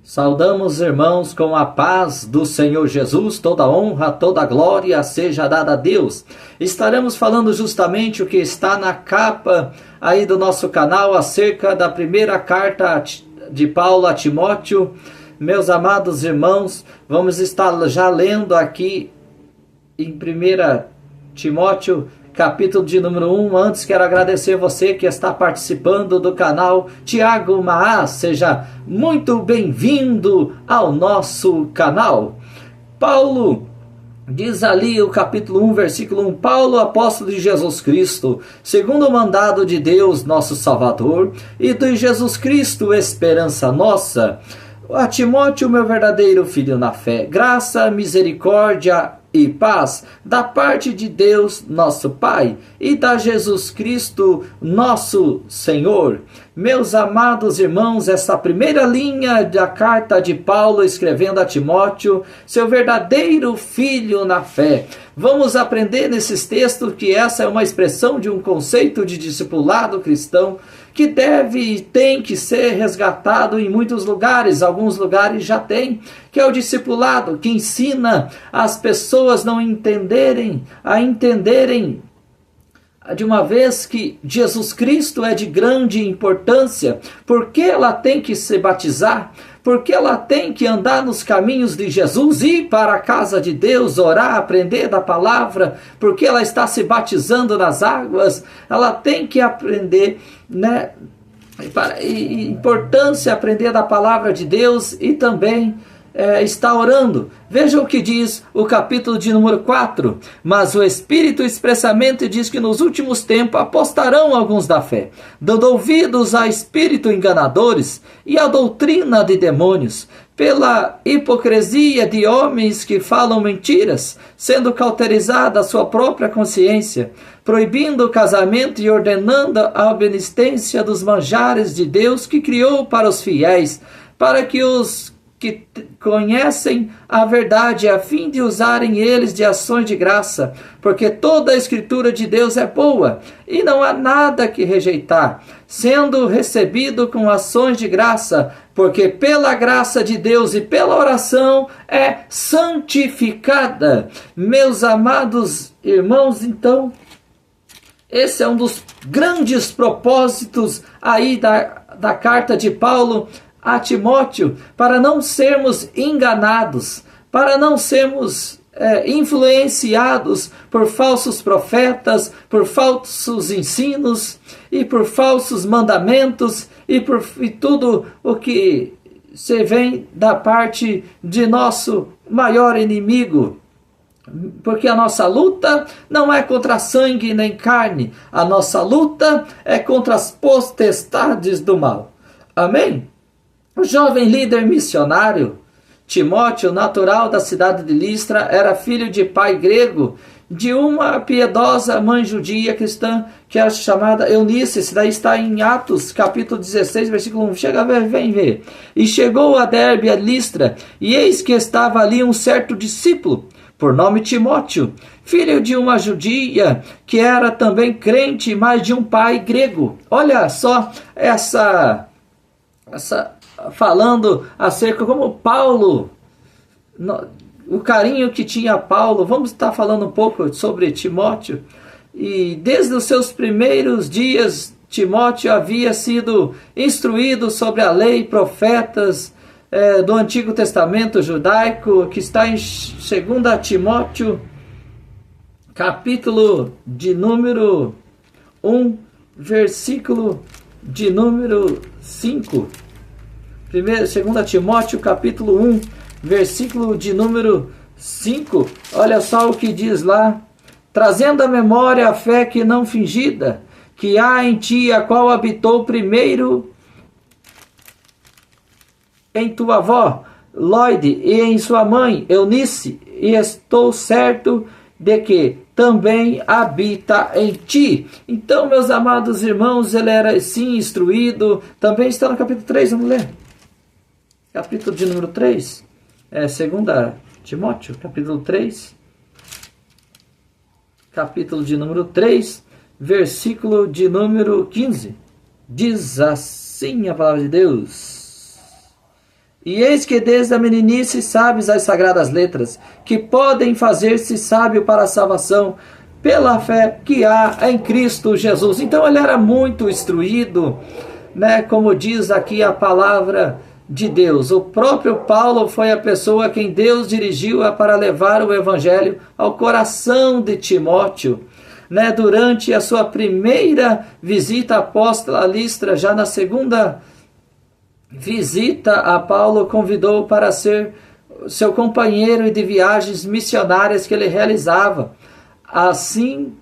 Saudamos, irmãos, com a paz do Senhor Jesus, toda honra, toda glória seja dada a Deus. Estaremos falando justamente o que está na capa aí do nosso canal acerca da primeira carta de Paulo a Timóteo. Meus amados irmãos, vamos estar já lendo aqui em 1 Timóteo, capítulo de número 1. Antes quero agradecer você que está participando do canal Tiago Maas. Seja muito bem-vindo ao nosso canal. Paulo diz ali o capítulo 1, versículo 1: Paulo, apóstolo de Jesus Cristo, segundo o mandado de Deus, nosso Salvador, e de Jesus Cristo, esperança nossa, a Timóteo, meu verdadeiro filho na fé, graça, misericórdia e paz da parte de Deus nosso Pai e da Jesus Cristo nosso Senhor. Meus amados irmãos, essa primeira linha da carta de Paulo escrevendo a Timóteo, seu verdadeiro filho na fé. Vamos aprender nesses textos que essa é uma expressão de um conceito de discipulado cristão que deve e tem que ser resgatado em muitos lugares. Alguns lugares já tem, que é o discipulado, que ensina as pessoas a entenderem de uma vez que Jesus Cristo é de grande importância, porque ela tem que se batizar, porque ela tem que andar nos caminhos de Jesus, ir para a casa de Deus, orar, aprender da palavra, porque ela está se batizando nas águas, ela tem que aprender, importância aprender da palavra de Deus e também está orando. Veja o que diz o capítulo de número 4. Mas o Espírito expressamente diz que nos últimos tempos apostarão alguns da fé, dando ouvidos a espírito enganadores e a doutrina de demônios, pela hipocrisia de homens que falam mentiras, sendo cauterizada a sua própria consciência, proibindo o casamento e ordenando a obediência dos manjares de Deus que criou para os fiéis, para que os que conhecem a verdade, a fim de usarem eles de ações de graça, porque toda a escritura de Deus é boa, e não há nada que rejeitar, sendo recebido com ações de graça, porque pela graça de Deus e pela oração é santificada. Meus amados irmãos, então, esse é um dos grandes propósitos aí da carta de Paulo a Timóteo, para não sermos enganados, para não sermos influenciados por falsos profetas, por falsos ensinos e por falsos mandamentos e tudo o que se vem da parte de nosso maior inimigo. Porque a nossa luta não é contra sangue nem carne, a nossa luta é contra as potestades do mal. Amém? O jovem líder missionário Timóteo, natural da cidade de Listra, era filho de pai grego, de uma piedosa mãe judia cristã, que é chamada Eunice. Isso daí está em Atos, capítulo 16, versículo 1. Chega a ver, vem ver. E chegou a Derbe, a Listra, e eis que estava ali um certo discípulo, por nome Timóteo, filho de uma judia, que era também crente, mas de um pai grego. Olha só essa falando acerca como Paulo, o carinho que tinha Paulo. Vamos estar falando um pouco sobre Timóteo. E desde os seus primeiros dias, Timóteo havia sido instruído sobre a lei, profetas do Antigo Testamento judaico, que está em 2 Timóteo, capítulo de número 1, versículo de número 5. 2 Timóteo, capítulo 1, versículo de número 5. Olha só o que diz lá: trazendo à memória a fé que não fingida, que há em ti, a qual habitou primeiro em tua avó, Loide, e em sua mãe, Eunice, e estou certo de que também habita em ti. Então, meus amados irmãos, ele era sim instruído. Também está no capítulo 3, vamos ler. Capítulo de número 3, 2 Timóteo, capítulo 3, capítulo de número 3, versículo de número 15. Diz assim a palavra de Deus: E eis que desde a meninice sabes as sagradas letras, que podem fazer-se sábio para a salvação, pela fé que há em Cristo Jesus. Então ele era muito instruído, né? Como diz aqui a palavra de Deus. O próprio Paulo foi a pessoa a quem Deus dirigiu para levar o evangelho ao coração de Timóteo, né? Durante a sua primeira visita apóstola a Listra, já na segunda visita a Paulo, convidou para ser seu companheiro de viagens missionárias que ele realizava. Assim,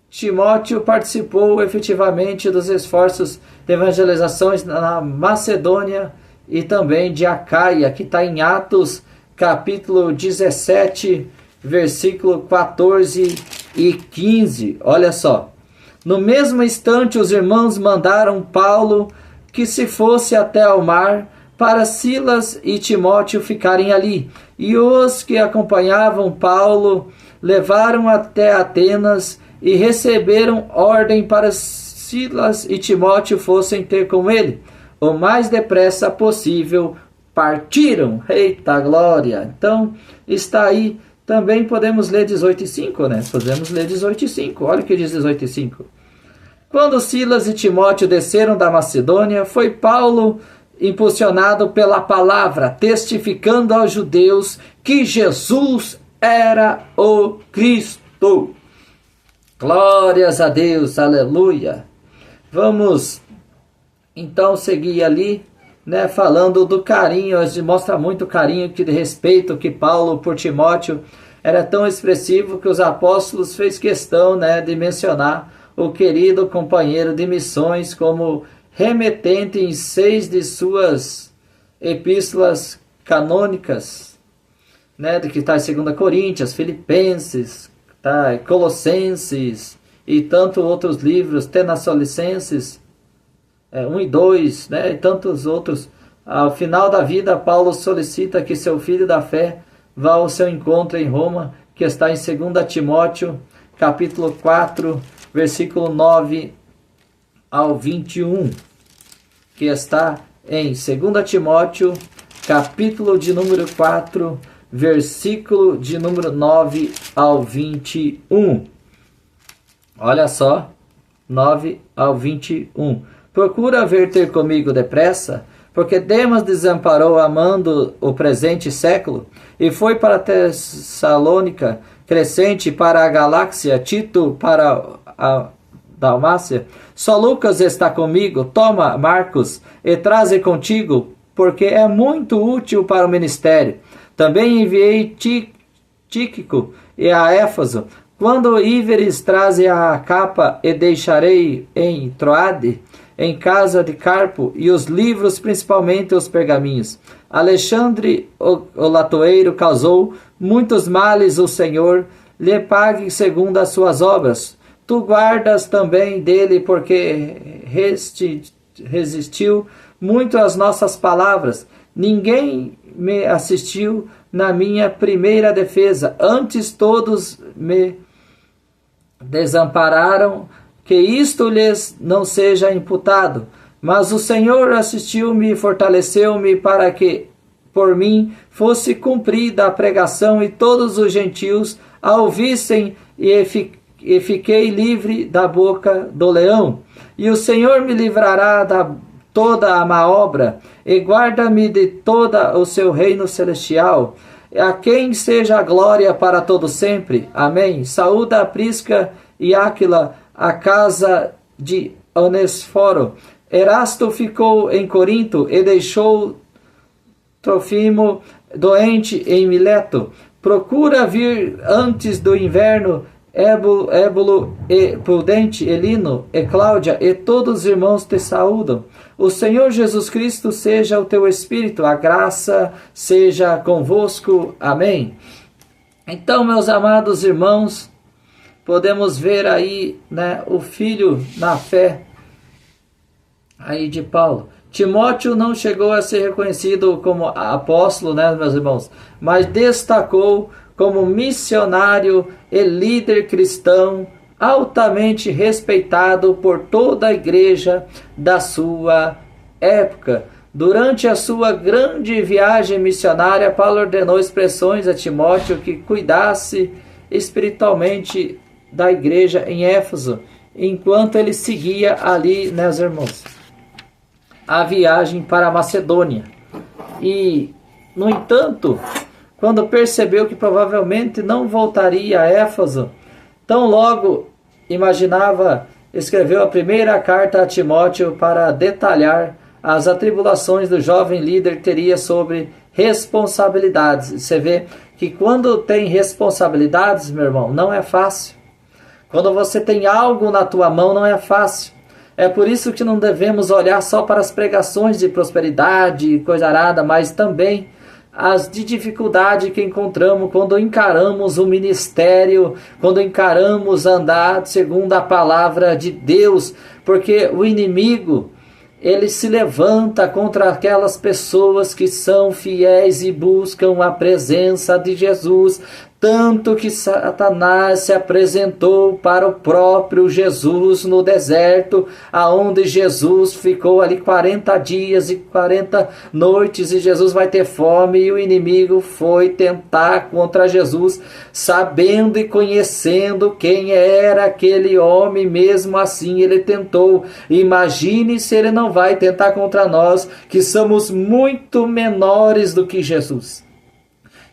Timóteo participou efetivamente dos esforços de evangelizações na Macedônia e também de Acaia, que está em Atos capítulo 17, versículo 14 e 15. Olha só. No mesmo instante, os irmãos mandaram Paulo que se fosse até ao mar, para Silas e Timóteo ficarem ali. E os que acompanhavam Paulo levaram até Atenas e receberam ordem para Silas e Timóteo fossem ter com ele. O mais depressa possível partiram. Eita glória! Então, está aí. Também podemos ler 18:5, né? Podemos ler 18:5. Olha o que diz 18:5. Quando Silas e Timóteo desceram da Macedônia, foi Paulo impulsionado pela palavra, testificando aos judeus que Jesus era o Cristo. Glórias a Deus, aleluia. Vamos então seguir ali, né, falando do carinho. Mostra muito carinho, de respeito que Paulo por Timóteo era tão expressivo que os apóstolos fez questão, né, de mencionar o querido companheiro de missões como remetente em 6 de suas epístolas canônicas, né, que está em 2 Coríntios, Filipenses, tá, Colossenses e tantos outros livros, Tesalonicenses 1 e 2, né, e tantos outros. Ao final da vida, Paulo solicita que seu filho da fé vá ao seu encontro em Roma, que está em 2 Timóteo, capítulo 4, versículo 9 ao 21, que está em 2 Timóteo, capítulo de número 4, versículo de número 9 ao 21. Olha só, 9 ao 21. Procura vir ter comigo depressa, porque Demas desamparou amando o presente século, e foi para Tessalônica, Crescente para a Galáxia, Tito para a Dalmácia. Só Lucas está comigo. Toma Marcos e traze contigo, porque é muito útil para o ministério. Também enviei Tíquico e a Éfaso. Quando Íveres traze a capa e deixarei em Troade, em casa de Carpo, e os livros, principalmente os pergaminhos. Alexandre, o latoeiro, causou muitos males, o Senhor lhe pague segundo as suas obras. Tu guardas também dele, porque resistiu muito às nossas palavras. Ninguém me assistiu na minha primeira defesa. Antes todos me desampararam, que isto lhes não seja imputado. Mas o Senhor assistiu-me e fortaleceu-me para que por mim fosse cumprida a pregação e todos os gentios a ouvissem, e fiquei livre da boca do leão. E o Senhor me livrará da toda a má obra, e guarda-me de toda o seu reino celestial, a quem seja a glória para todo sempre. Amém. Saúda a Prisca e Áquila, a casa de Onesforo. Erasto ficou em Corinto e deixou Trofimo doente em Mileto. Procura vir antes do inverno Ébulo e Prudente, Elino e Cláudia, e todos os irmãos te saúdam. O Senhor Jesus Cristo seja o teu espírito, a graça seja convosco. Amém. Então, meus amados irmãos, podemos ver aí, né, o filho na fé aí de Paulo. Timóteo não chegou a ser reconhecido como apóstolo, né, meus irmãos, mas destacou como missionário e líder cristão altamente respeitado por toda a igreja da sua época. Durante a sua grande viagem missionária, Paulo ordenou expressões a Timóteo que cuidasse espiritualmente da igreja em Éfeso, enquanto ele seguia ali, né, irmãos, a viagem para a Macedônia. E, no entanto, quando percebeu que provavelmente não voltaria a Éfeso, tão logo imaginava, escreveu a primeira carta a Timóteo para detalhar as atribulações do jovem líder que teria sobre responsabilidades. Você vê que quando tem responsabilidades, meu irmão, não é fácil. Quando você tem algo na tua mão, não é fácil. É por isso que não devemos olhar só para as pregações de prosperidade e coisa arada, mas também as de dificuldade que encontramos quando encaramos o ministério, quando encaramos andar segundo a palavra de Deus, porque o inimigo, ele se levanta contra aquelas pessoas que são fiéis e buscam a presença de Jesus, tanto que Satanás se apresentou para o próprio Jesus no deserto, aonde Jesus ficou ali 40 dias e 40 noites, e Jesus vai ter fome, e o inimigo foi tentar contra Jesus, sabendo e conhecendo quem era aquele homem, mesmo assim ele tentou. Imagine se ele não vai tentar contra nós, que somos muito menores do que Jesus,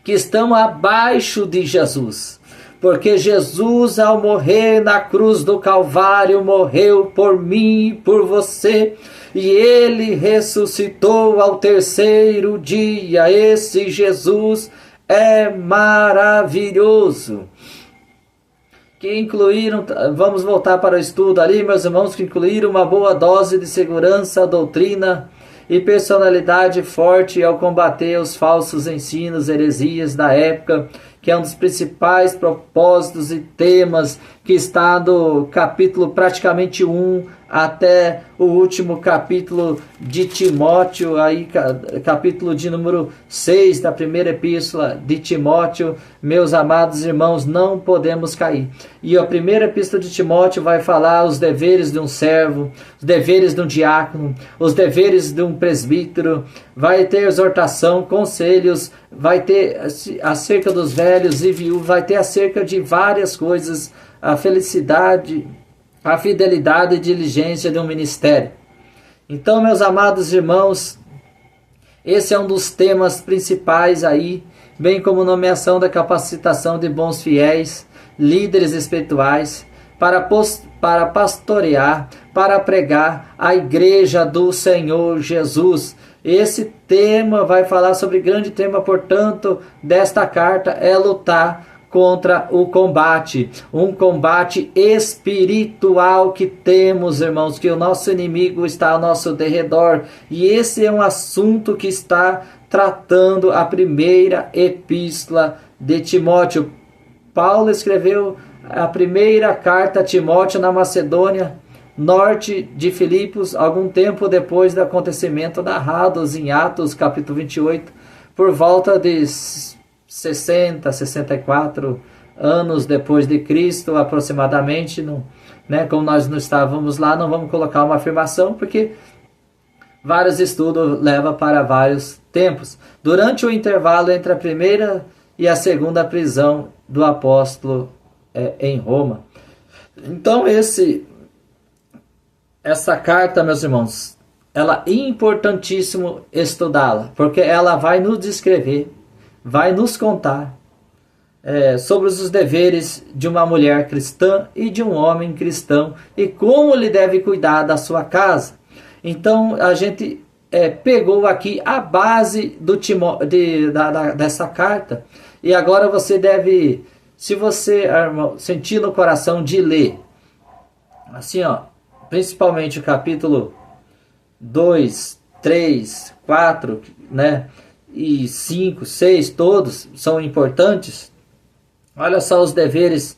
que estão abaixo de Jesus, porque Jesus, ao morrer na cruz do Calvário, morreu por mim e por você, e ele ressuscitou ao terceiro dia. Esse Jesus é maravilhoso. Que incluíram, vamos voltar para o estudo ali, meus irmãos, que incluíram uma boa dose de segurança, doutrina e personalidade forte ao combater os falsos ensinos, heresias da época, que é um dos principais propósitos e temas que está do capítulo praticamente 1 até o último capítulo de Timóteo, aí capítulo de número 6 da primeira epístola de Timóteo. Meus amados irmãos, não podemos cair. E a primeira epístola de Timóteo vai falar os deveres de um servo, os deveres de um diácono, os deveres de um presbítero, vai ter exortação, conselhos, vai ter acerca dos velhos e viúvos, vai ter acerca de várias coisas, a felicidade, a fidelidade e diligência de um ministério. Então, meus amados irmãos, esse é um dos temas principais aí, bem como nomeação da capacitação de bons fiéis, líderes espirituais, para pastorear, para pregar a igreja do Senhor Jesus. Esse tema vai falar sobre grande tema, portanto, desta carta é lutar contra o combate, um combate espiritual que temos, irmãos, que o nosso inimigo está ao nosso derredor, e esse é um assunto que está tratando a primeira epístola de Timóteo. Paulo escreveu a primeira carta a Timóteo na Macedônia, norte de Filipos, algum tempo depois do acontecimento narrados em Atos capítulo 28, por volta de 60, 64 anos depois de Cristo, aproximadamente, né, como nós não estávamos lá, não vamos colocar uma afirmação, porque vários estudos levam para vários tempos. Durante o intervalo entre a primeira e a segunda prisão do apóstolo em Roma. Então, essa carta, meus irmãos, ela é importantíssimo estudá-la, porque ela vai nos descrever, vai nos contar sobre os deveres de uma mulher cristã e de um homem cristão e como ele deve cuidar da sua casa. Então a gente pegou aqui a base dessa carta, e agora você deve, se você, irmão, sentir no coração de ler, assim, ó, principalmente o capítulo 2, 3, 4, né? E 5, 6, todos são importantes. Olha só os deveres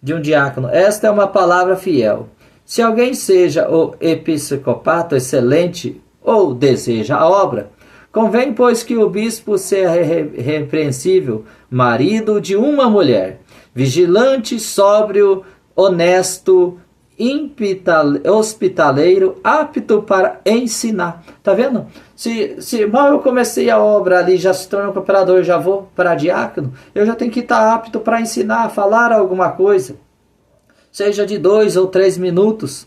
de um diácono. Esta é uma palavra fiel. Se alguém seja o episcopato excelente ou deseja a obra, convém, pois, que o bispo seja repreensível, marido de uma mulher, vigilante, sóbrio, honesto hospitaleiro, apto para ensinar. Tá vendo? Se mal eu comecei a obra ali, já se tornou cooperador, já vou para diácono, eu já tenho que estar apto para ensinar, falar alguma coisa, seja de 2 ou 3 minutos.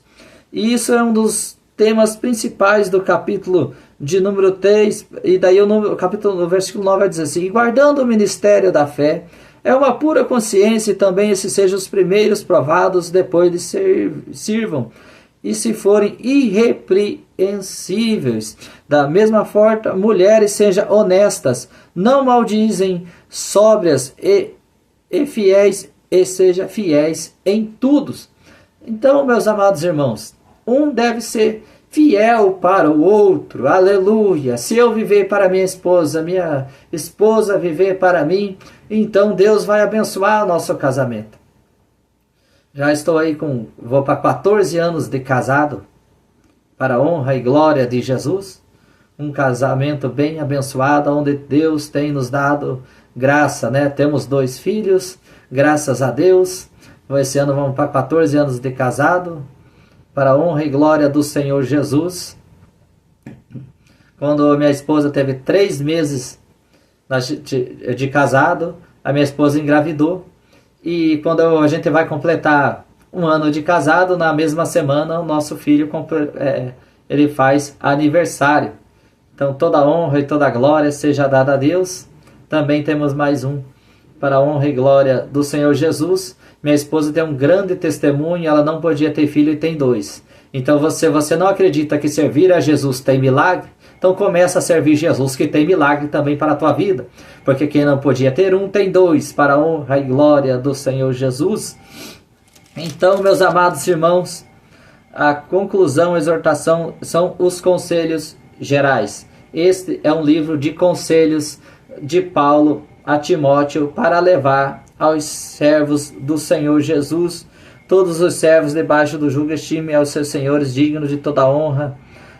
E isso é um dos temas principais do capítulo de número 3, e daí o capítulo, no versículo 9 vai dizer assim: guardando o ministério da fé, é uma pura consciência, e também esses sejam os primeiros provados, depois de sirvam, e se forem irrepreensíveis. Da mesma forma, mulheres sejam honestas, não maldizem, sóbrias e fiéis, e sejam fiéis em tudo. Então, meus amados irmãos, um deve ser fiel para o outro, aleluia. Se eu viver para minha esposa viver para mim, então Deus vai abençoar o nosso casamento. Já estou aí vou para 14 anos de casado, para a honra e glória de Jesus. Um casamento bem abençoado, onde Deus tem nos dado graça, né? Temos 2 filhos, graças a Deus. Esse ano vamos para 14 anos de casado, para a honra e glória do Senhor Jesus. Quando minha esposa teve 3 meses de casado, a minha esposa engravidou. E quando a gente vai completar 1 ano de casado, na mesma semana o nosso filho ele faz aniversário. Então toda a honra e toda a glória seja dada a Deus. Também temos mais um, para a honra e glória do Senhor Jesus. Minha esposa tem um grande testemunho, ela não podia ter filho e tem 2. Então você não acredita que servir a Jesus tem milagre? Então começa a servir Jesus, que tem milagre também para a tua vida. Porque quem não podia ter 1 tem 2, para a honra e glória do Senhor Jesus. Então, meus amados irmãos, a conclusão, a exortação são os conselhos gerais. Este é um livro de conselhos de Paulo a Timóteo para levar aos servos do Senhor Jesus. Todos os servos debaixo do jugo estimem aos seus senhores dignos de toda honra,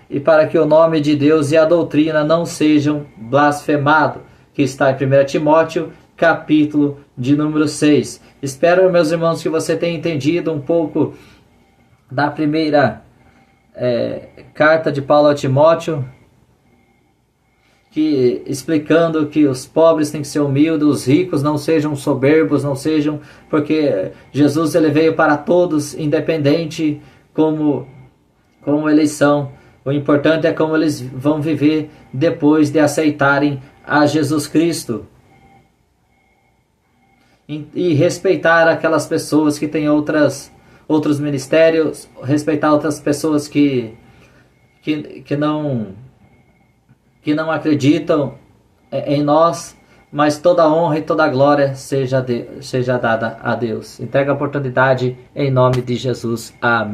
e para que o nome de Deus e a doutrina não sejam blasfemados, que está em 1 Timóteo, capítulo de número 6. Espero, meus irmãos, que você tenha entendido um pouco da primeira carta de Paulo a Timóteo, explicando que os pobres têm que ser humildes, os ricos não sejam soberbos, porque Jesus ele veio para todos, independente como eles são. O importante é como eles vão viver depois de aceitarem a Jesus Cristo. E respeitar aquelas pessoas que têm outros ministérios, respeitar outras pessoas que não acreditam em nós, mas toda a honra e toda a glória seja dada a Deus. Entrega a oportunidade em nome de Jesus. Amém.